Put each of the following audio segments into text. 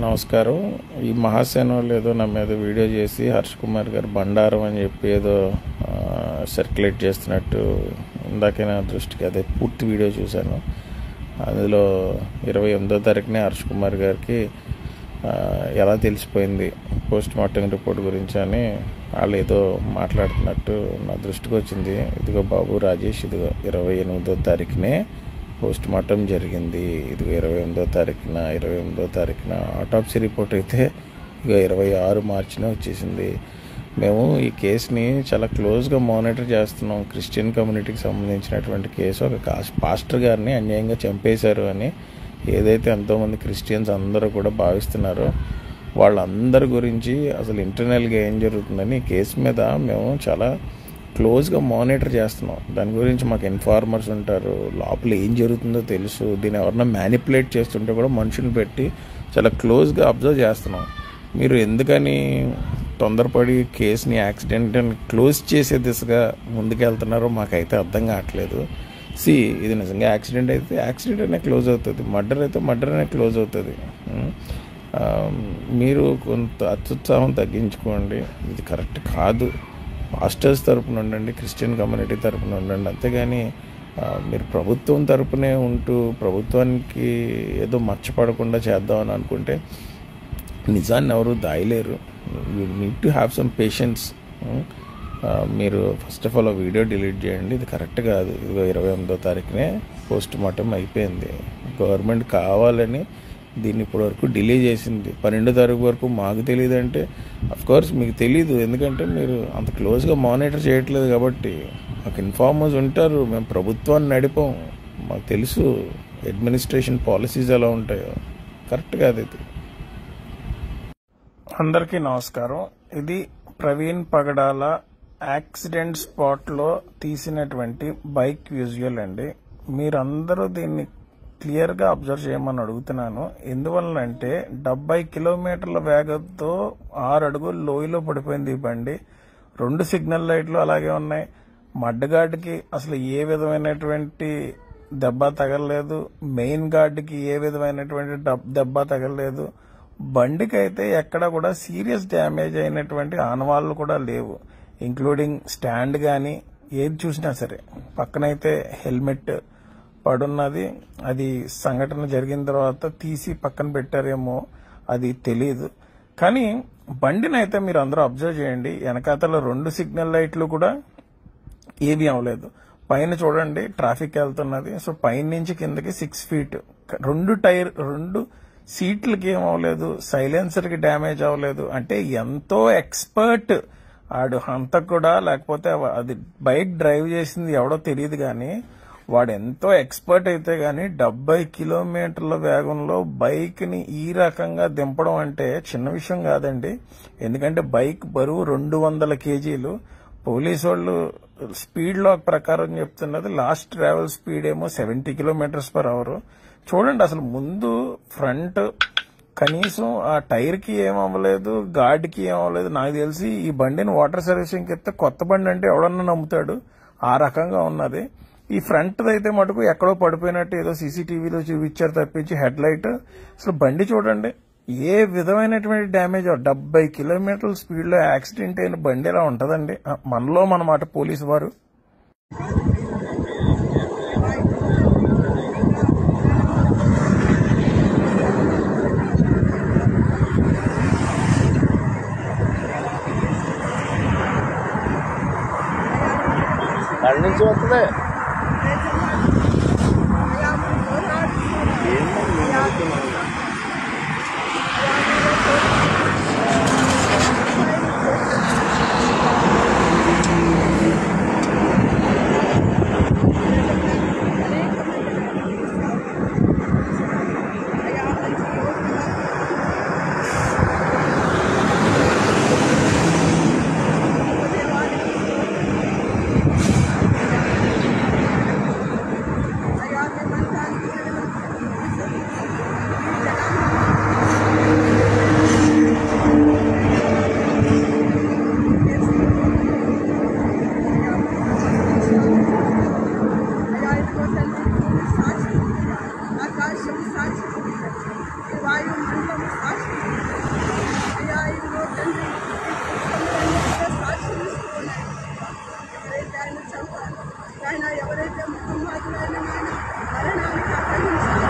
నమస్కారం. ఈ మహాసేన వాళ్ళు ఏదో నా మీద వీడియో చేసి హర్ష్ కుమార్ గారు బండారం అని చెప్పి ఏదో సర్క్యులేట్ చేస్తున్నట్టు ఇందాకే నా దృష్టికి అదే పూర్తి వీడియో చూశాను. అందులో 28వ తారీఖునే హర్ష్ కుమార్ గారికి ఎలా తెలిసిపోయింది పోస్ట్ మార్టం రిపోర్ట్ గురించి అని వాళ్ళు ఏదో మాట్లాడుతున్నట్టు నా దృష్టికి వచ్చింది. ఇదిగో బాబు రాజేష్, ఇదిగో 28వ తారీఖునే పోస్ట్ మార్టం జరిగింది. ఇదిగో 28వ తారీఖున ఆటోప్సీ రిపోర్ట్ అయితే ఇక 26 మార్చినే వచ్చేసింది. మేము ఈ కేసుని చాలా క్లోజ్గా మానిటర్ చేస్తున్నాం. క్రిస్టియన్ కమ్యూనిటీకి సంబంధించినటువంటి కేసు. ఒక పాస్టర్ గారిని అన్యాయంగా చంపేశారు అని ఏదైతే ఎంతోమంది క్రిస్టియన్స్ అందరూ కూడా భావిస్తున్నారో వాళ్ళందరి గురించి అసలు ఇంటర్నల్గా ఏం జరుగుతుందని ఈ కేసు మీద మేము చాలా క్లోజ్గా మానిటర్ చేస్తున్నాం. దాని గురించి మాకు ఇన్ఫార్మర్స్ ఉంటారు, లోపల ఏం జరుగుతుందో తెలుసు. దీన్ని ఎవరన్నా మ్యానిపులేట్ చేస్తుంటే కూడా మనుషుని పెట్టి చాలా క్లోజ్గా అబ్జర్వ్ చేస్తున్నాం. మీరు ఎందుకని తొందరపడి కేసుని యాక్సిడెంట్ అని క్లోజ్ చేసే దిశగా ముందుకెళ్తున్నారో మాకైతే అర్థం కావట్లేదు. ఇది నిజంగా యాక్సిడెంట్ అయితే యాక్సిడెంట్ అనే క్లోజ్ అవుతుంది, మర్డర్ అయితే మర్డర్ అనే క్లోజ్ అవుతుంది. మీరు కొంత అత్యుత్సాహం తగ్గించుకోండి. ఇది కరెక్ట్ కాదు. పాస్టర్స్ తరపున ఉండండి, క్రిస్టియన్ కమ్యూనిటీ తరపున ఉండండి. అంతేగాని మీరు ప్రభుత్వం తరపునే ఉంటూ ప్రభుత్వానికి ఏదో మచ్చపడకుండా చేద్దామని అనుకుంటే నిజాన్ని ఎవరు దాయలేరు. You need to have some patience. మీరు first of all video delete చేయండి. ఇది కరెక్ట్ కాదు. ఇదిగో 28వ తారీఖునే పోస్ట్ మార్టం అయిపోయింది. గవర్నమెంట్ కావాలని దీన్ని ఇప్పటి వరకు డిలే చేసింది. 12వ తారీఖు వరకు మాకు తెలియదు అంటే అఫ్కోర్స్ మీకు తెలీదు, ఎందుకంటే మీరు అంత క్లోజ్గా మానిటర్ చేయట్లేదు కాబట్టి. మాకు ఇన్ఫార్మర్స్ ఉంటారు, మేము ప్రభుత్వాన్ని నడిపాం, మాకు తెలుసు అడ్మినిస్ట్రేషన్ పాలసీస్ ఎలా ఉంటాయో. కరెక్ట్ కాదు ఇది. అందరికీ నమస్కారం. ఇది ప్రవీణ్ పగడాల యాక్సిడెంట్ స్పాట్లో తీసినటువంటి బైక్ విజువల్ అండి. మీరందరూ దీన్ని క్లియర్గా అబ్జర్వ్ చేయమని అడుగుతున్నాను. ఎందువల్లంటే 70 కిలోమీటర్ల వేగంతో 6 అడుగులు లోయలో పడిపోయింది ఈ బండి. 2 సిగ్నల్ లైట్లు అలాగే ఉన్నాయి. మడ్డగార్డుకి అసలు ఏ విధమైనటువంటి దెబ్బ తగలలేదు. మెయిన్ గార్డుకి ఏ విధమైనటువంటి దెబ్బ తగలలేదు. బండికి అయితే ఎక్కడ కూడా సీరియస్ డ్యామేజ్ అయినటువంటి ఆనవాళ్ళు కూడా లేవు, ఇంక్లూడింగ్ స్టాండ్ కానీ ఏది చూసినా సరే. పక్కనైతే హెల్మెట్ పడున్నది. అది సంఘటన జరిగిన తర్వాత తీసి పక్కన పెట్టారేమో, అది తెలియదు. కానీ బండిని అయితే మీరు అందరూ అబ్జర్వ్ చేయండి. వెనకాతల 2 సిగ్నల్ లైట్లు కూడా ఏవి అవ్వలేదు. పైన చూడండి ట్రాఫిక్ వెళ్తున్నది. సో పైన నుంచి కిందకి 6 ఫీట్. 2 సీట్లకి ఏం అవ్వలేదు, సైలెన్సర్కి డ్యామేజ్ అవ్వలేదు. అంటే ఎంతో ఎక్స్పర్ట్ ఆడు హంతకుడా లేకపోతే అది బైక్ డ్రైవ్ చేసింది ఎవడో తెలియదు, కానీ వాడు ఎంతో ఎక్స్పర్ట్ అయితే గాని 70 కిలోమీటర్ల వేగంలో బైక్ ని ఈ రకంగా దింపడం అంటే చిన్న విషయం కాదండి. ఎందుకంటే బైక్ బరువు 200 కేజీలు. పోలీసు వాళ్ళు స్పీడ్ లాక్ ప్రకారం చెప్తున్నది లాస్ట్ ట్రావెల్ స్పీడ్ ఏమో 70 కిలోమీటర్స్ పర్ అవర్. చూడండి అసలు ముందు ఫ్రంట్ కనీసం ఆ టైర్ కి ఏమవ్వలేదు, గార్డ్ కి ఏమవ్వలేదు. నాకు తెలిసి ఈ బండిని వాటర్ సర్వీసింగ్కి ఎత్తే కొత్త బండి అంటే ఎవడన్నా నమ్ముతాడు, ఆ రకంగా ఉన్నది. ఈ ఫ్రంట్ అయితే మటుకు ఎక్కడో పడిపోయినట్టు ఏదో సీసీటీవీలో చూపించారు తప్పించి హెడ్ లైట్ అసలు బండి చూడండి ఏ విధమైనటువంటి డ్యామేజ్. 70 కిలోమీటర్ల స్పీడ్ లో యాక్సిడెంట్ అయిన బండి ఎలా ఉంటదండి. మనలో మనమాట పోలీసు వారు. అక్కడి నుంచి వస్తుంది 5 మండలం సాక్షి అయ్యా ఇదిగో తండ్రి సాక్షి తీసుకున్నాయి. ఎవరైతే ఆయన చంపారు ఆయన, ఎవరైతే ముఖ్యమంత్రులైన ఆయన మరణానికి అప్పగించారు.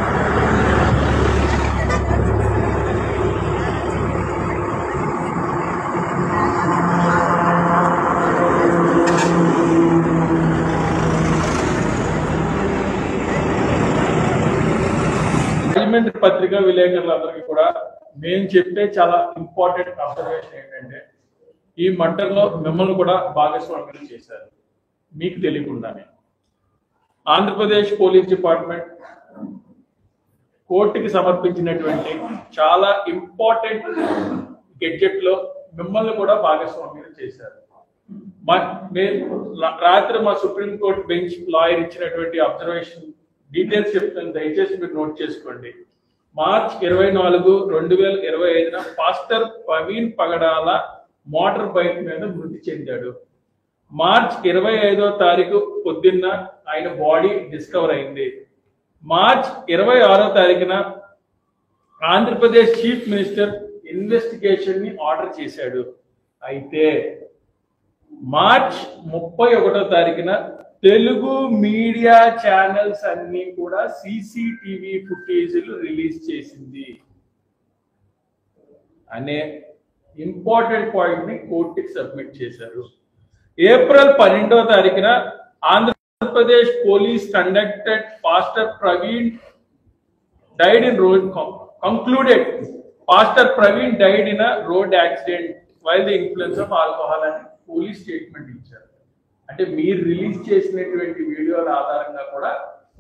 రాజమండ్రి పత్రికా విలేకరులందరికీ కూడా మేము చెప్పే చాలా ఇంపార్టెంట్ అబ్జర్వేషన్ ఏంటంటే, ఈ మర్డర్లో మిమ్మల్ని కూడా భాగస్వామ్యం చేశారు మీకు తెలియకుండానే. ఆంధ్రప్రదేశ్ పోలీస్ డిపార్ట్మెంట్ కోర్టుకి సమర్పించినటువంటి చాలా ఇంపార్టెంట్ గెడ్జెట్ లో మిమ్మల్ని కూడా భాగస్వామ్యం చేశారు. రాత్రి మా సుప్రీంకోర్టు బెంచ్ లాయర్ ఇచ్చినటువంటి అబ్జర్వేషన్ డీటెయిల్స్ చెప్తాను, దయచేసి మీరు నోట్ చేసుకోండి. మార్చ్ 24, 2025 పాస్టర్ ప్రవీణ్ పగడాల మోటార్ బైక్ మీద మృతి చెందాడు. మార్చ్ 25వ తారీఖు పొద్దున్న ఆయన బాడీ డిస్కవర్ అయింది. మార్చ్ 26వ తారీఖున ఆంధ్రప్రదేశ్ చీఫ్ మినిస్టర్ ఇన్వెస్టిగేషన్ ని ఆర్డర్ చేశాడు. అయితే మార్చ్ 31వ తారీఖున తెలుగు మీడియా ఛానల్స్ అన్ని కూడా సీసీటీవీ ఫుటేజీలు రిలీజ్ చేసింది అనే ఇంపార్టెంట్ పాయింట్ ని కోర్టుకి సబ్మిట్ చేశారు. ఏప్రిల్ 12వ తారీఖున Andhra Pradesh police conducted pastor Praveen died in road concluded pastor Praveen died in a road accident while the influence of alcohol అని పోలీస్ స్టేట్మెంట్ ఇచ్చారు. అంటే మీరు రిలీజ్ చేసినటువంటి వీడియోల ఆధారంగా కూడా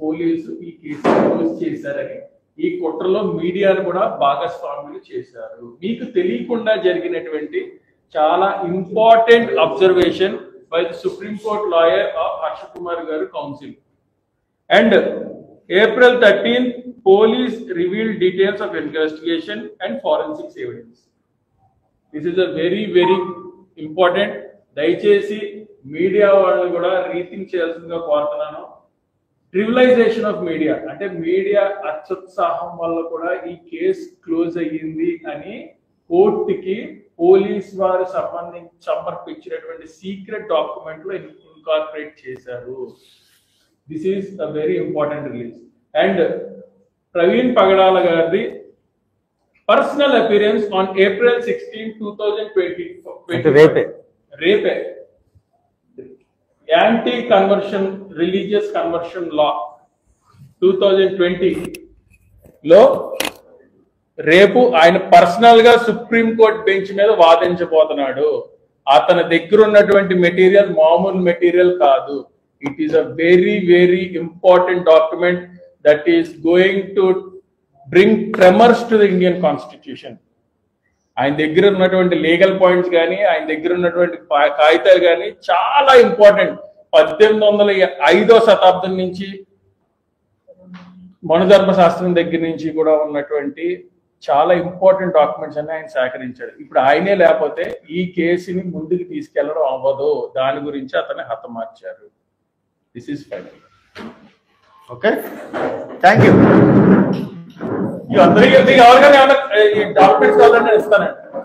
పోలీసు ఈ కేసు క్లోజ్ చేశారని, ఈ కుట్రలో మీడియాను కూడా భాగస్వాములు చేశారు. మీకు తెలియకుండా జరిగినటువంటి చాలా important observation by the Supreme Court lawyer of Harsha Kumar గారు counsel. And April 13th, police revealed details of investigation and forensics evidence. This is a very, very important. దయచేసి మీడియా వాళ్ళు కూడా రీథింక్ చేయాల్సిందిగా కోరుతున్నాను. ట్రివిలైజేషన్ ఆఫ్ మీడియా అంటే మీడియా అత్యుత్సాహం వల్ల కూడా ఈ కేసు క్లోజ్ అయ్యింది అని కోర్టుకి పోలీస్ వారు సమర్పించినటువంటి సీక్రెట్ డాక్యుమెంట్ లో ఇన్కార్పొరేట్ చేశారు. This is a very important release. And Praveen Pagadala గారి పర్సనల్ అపియరెన్స్ ఆన్ April 16, 2020 రేపే anti conversion religious conversion law 2020 లో రేపు ఆయన పర్సనల్ గా సుప్రీం కోర్ట్ బెంచ్ మీద వాదించబోతున్నాడు. అతని దగ్గర ఉన్నటువంటి మెటీరియల్ మామూలు మెటీరియల్ కాదు. It is a very, very important document that is going to bring tremors to the Indian Constitution. ఆయన దగ్గర ఉన్నటువంటి లీగల్ పాయింట్స్ కానీ ఆయన దగ్గర ఉన్నటువంటి కాగితాలు కానీ చాలా ఇంపార్టెంట్. 1805వ శతాబ్దం నుంచి మనుధర్మ శాస్త్రం దగ్గర నుంచి కూడా ఉన్నటువంటి చాలా ఇంపార్టెంట్ డాక్యుమెంట్స్ అన్ని ఆయన సేకరించాడు. ఇప్పుడు ఆయనే లేకపోతే ఈ కేసుని ముందుకు తీసుకెళ్లడం అవ్వదు. దాని గురించి అతన్ని హతమార్చారు. This is final. Okay. Thank you. You అందరికీ ఎవరికైనా డాక్యుమెంట్స్ కావాలంటే ఇస్తానండి.